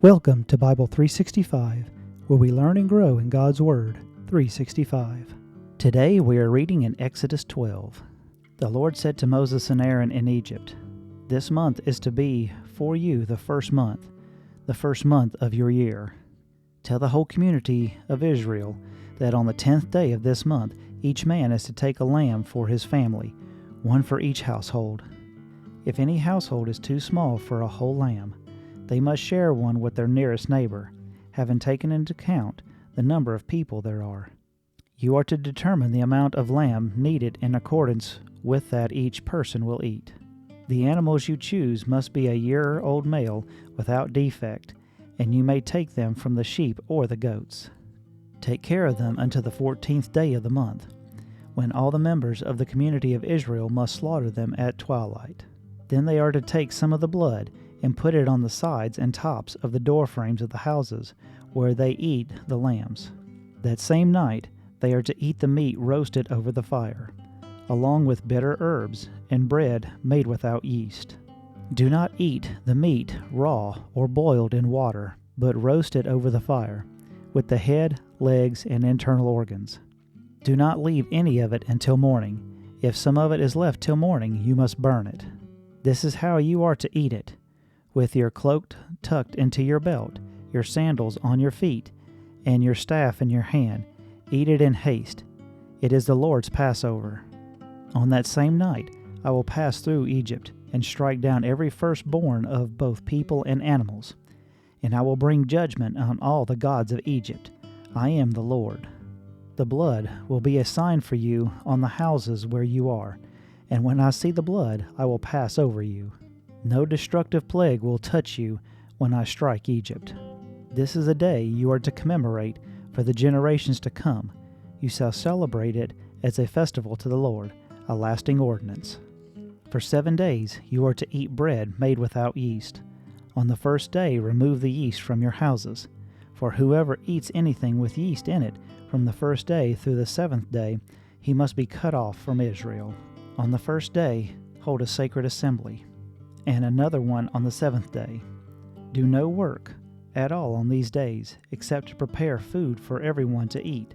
Welcome to Bible 365, where we learn and grow in God's Word 365. Today we are reading in Exodus 12. The Lord said to Moses and Aaron in Egypt, "This month is to be for you the first month of your year. Tell the whole community of Israel that on the 10th day of this month each man is to take a lamb for his family, one for each household. If any household is too small for a whole lamb, they must share one with their nearest neighbor, having taken into account the number of people there are. You are to determine the amount of lamb needed in accordance with that each person will eat. The animals you choose must be a year-old male without defect, and you may take them from the sheep or the goats. Take care of them until the 14th day of the month, when all the members of the community of Israel must slaughter them at twilight. Then they are to take some of the blood and put it on the sides and tops of the door frames of the houses where they eat the lambs. That same night they are to eat the meat roasted over the fire, along with bitter herbs and bread made without yeast. Do not eat the meat raw or boiled in water, but roast it over the fire, with the head, legs, and internal organs. Do not leave any of it until morning. If some of it is left till morning, you must burn it. This is how you are to eat it: with your cloak tucked into your belt, your sandals on your feet, and your staff in your hand. Eat it in haste. It is the Lord's Passover. On that same night I will pass through Egypt and strike down every firstborn of both people and animals, and I will bring judgment on all the gods of Egypt. I am the Lord. The blood will be a sign for you on the houses where you are, and when I see the blood, I will pass over you. No destructive plague will touch you when I strike Egypt. This is a day you are to commemorate for the generations to come. You shall celebrate it as a festival to the Lord, a lasting ordinance. For 7 days you are to eat bread made without yeast. On the first day remove the yeast from your houses. For whoever eats anything with yeast in it from the first day through the 7th day, he must be cut off from Israel. On the first day hold a sacred assembly, and another one on the 7th day. Do no work at all on these days, except to prepare food for everyone to eat.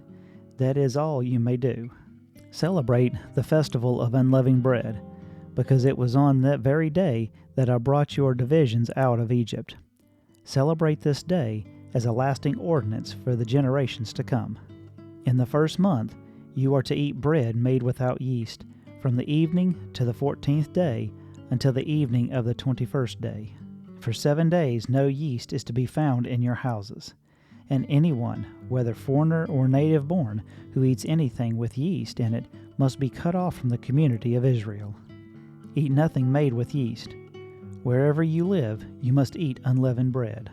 That is all you may do. Celebrate the festival of unleavened bread, because it was on that very day that I brought your divisions out of Egypt. Celebrate this day as a lasting ordinance for the generations to come. In the first month you are to eat bread made without yeast, from the evening to the 14th day until the evening of the 21st day. For 7 days no yeast is to be found in your houses, and anyone, whether foreigner or native born, who eats anything with yeast in it must be cut off from the community of Israel. Eat nothing made with yeast. Wherever you live, you must eat unleavened bread."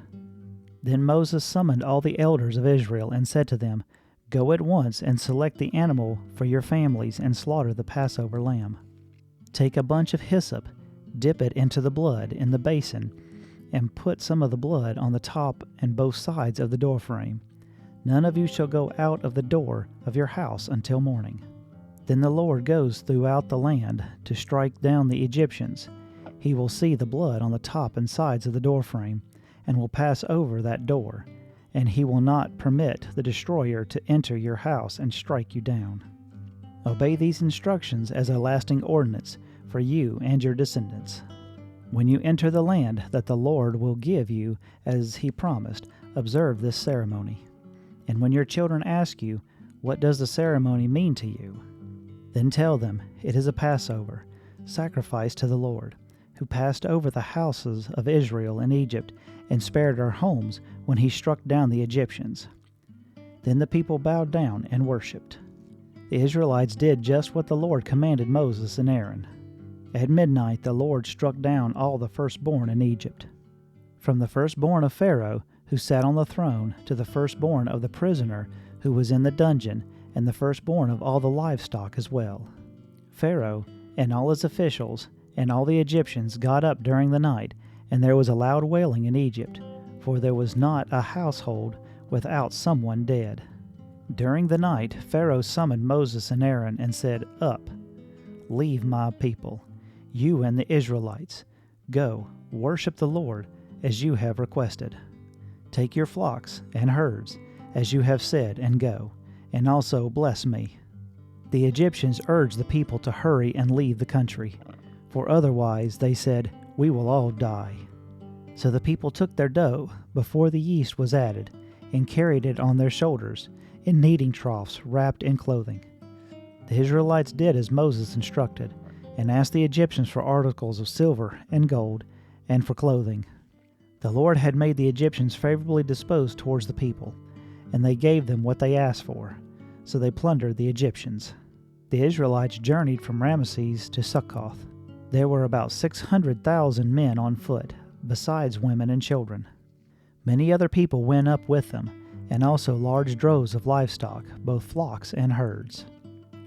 Then Moses summoned all the elders of Israel and said to them, "Go at once and select the animal for your families and slaughter the Passover lamb. Take a bunch of hyssop, dip it into the blood in the basin, and put some of the blood on the top and both sides of the doorframe. None of you shall go out of the door of your house until morning. Then the Lord goes throughout the land to strike down the Egyptians. He will see the blood on the top and sides of the doorframe, and will pass over that door, and he will not permit the destroyer to enter your house and strike you down. Obey these instructions as a lasting ordinance for you and your descendants. When you enter the land that the Lord will give you as he promised, observe this ceremony. And when your children ask you, 'What does the ceremony mean to you?' then tell them, 'It is a Passover, sacrifice to the Lord, who passed over the houses of Israel in Egypt and spared our homes when he struck down the Egyptians.' Then the people bowed down and worshipped. The Israelites did just what the Lord commanded Moses and Aaron. At midnight the Lord struck down all the firstborn in Egypt, from the firstborn of Pharaoh who sat on the throne to the firstborn of the prisoner who was in the dungeon, and the firstborn of all the livestock as well. Pharaoh and all his officials and all the Egyptians got up during the night, and there was a loud wailing in Egypt, for there was not a household without someone dead. During the night Pharaoh summoned Moses and Aaron and said, 'Up, leave my people, you and the Israelites. Go, worship the Lord, as you have requested.' Take your flocks and herds, as you have said, and go, and also bless me." The Egyptians urged the people to hurry and leave the country, for otherwise, they said, "We will all die." So the people took their dough before the yeast was added, and carried it on their shoulders, in kneading troughs wrapped in clothing. The Israelites did as Moses instructed, and asked the Egyptians for articles of silver and gold, and for clothing. The Lord had made the Egyptians favorably disposed towards the people, and they gave them what they asked for, so they plundered the Egyptians. The Israelites journeyed from Ramesses to Succoth. There were about 600,000 men on foot, besides women and children. Many other people went up with them, and also large droves of livestock, both flocks and herds.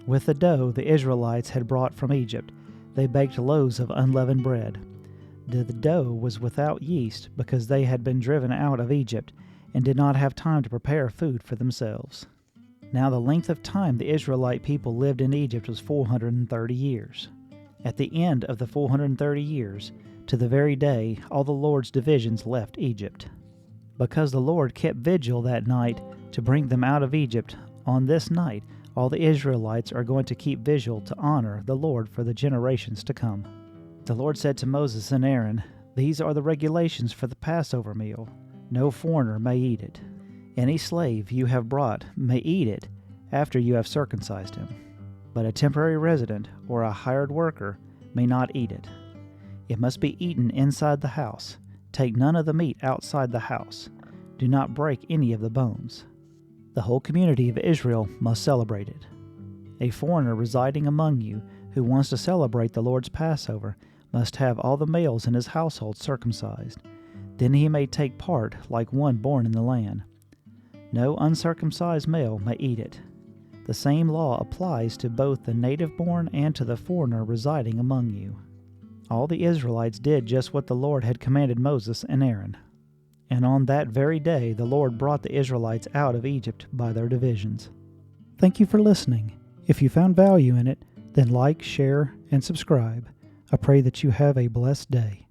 With the dough the Israelites had brought from Egypt, they baked loaves of unleavened bread. The dough was without yeast because they had been driven out of Egypt and did not have time to prepare food for themselves. Now the length of time the Israelite people lived in Egypt was 430 years. At the end of the 430 years, to the very day, all the Lord's divisions left Egypt. Because the Lord kept vigil that night to bring them out of Egypt, on this night all the Israelites are going to keep vigil to honor the Lord for the generations to come. The Lord said to Moses and Aaron, "These are the regulations for the Passover meal. No foreigner may eat it. Any slave you have brought may eat it after you have circumcised him, but a temporary resident or a hired worker may not eat it. It must be eaten inside the house. Take none of the meat outside the house. Do not break any of the bones. The whole community of Israel must celebrate it. A foreigner residing among you who wants to celebrate the Lord's Passover must have all the males in his household circumcised. Then he may take part like one born in the land. No uncircumcised male may eat it. The same law applies to both the native-born and to the foreigner residing among you." All the Israelites did just what the Lord had commanded Moses and Aaron. And on that very day the Lord brought the Israelites out of Egypt by their divisions. Thank you for listening. If you found value in it, then like, share, and subscribe. I pray that you have a blessed day.